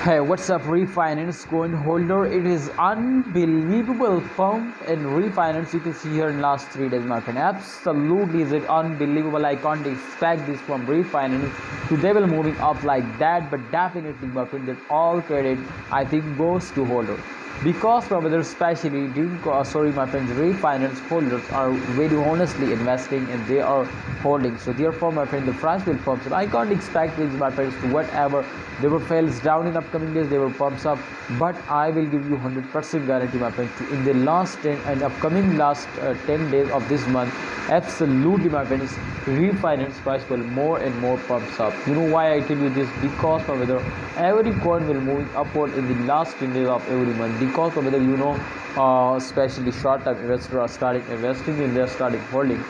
Hey, what's up, refinance coin holder? It is unbelievable pump in refinance. You can see here in last 3 days, my friend. Absolutely, is it unbelievable? I can't expect this from refinance to they will moving up like that, but definitely, my friend, that all credit I think goes to holder because my brother, especially during my friends, refinance holders are very honestly investing and they are holding. So therefore, my friend, the price will pump up. I can't expect this, my friends, to whatever they will fails down in upcoming days, they will pumps up. But I will give you 100% guarantee, my friends, in the last 10 and upcoming last 10 days of this month, absolutely, my friends, refinance price will more and more pumps up. You know why I tell you this? Because my brother, every coin will moving upward in the last 10 days of every month. Because of whether especially short-term investors are starting investing and they're starting holding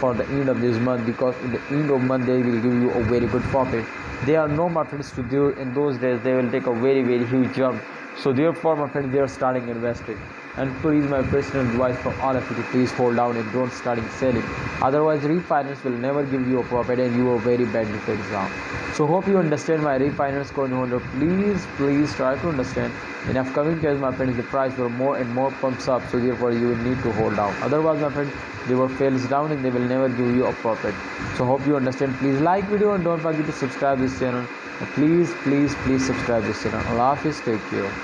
for the end of this month, because in the end of month they will give you a very good profit. They are no, my friends, to do in those days they will take a very huge jump. So therefore, my friends, they are starting investing. And please, my personal advice for all of you to please hold down and don't starting selling. Otherwise, refinance will never give you a profit and you are very bad defense now. So hope you understand my refinance coin holder. Please try to understand. In upcoming days, my friends, the price will more and more pumps up. So therefore, you will need to hold down. Otherwise, my friends, they will fails down and they will never give you a profit. So hope you understand. Please like video and don't forget to subscribe this channel. Please subscribe this channel. Allah Hafiz, take care.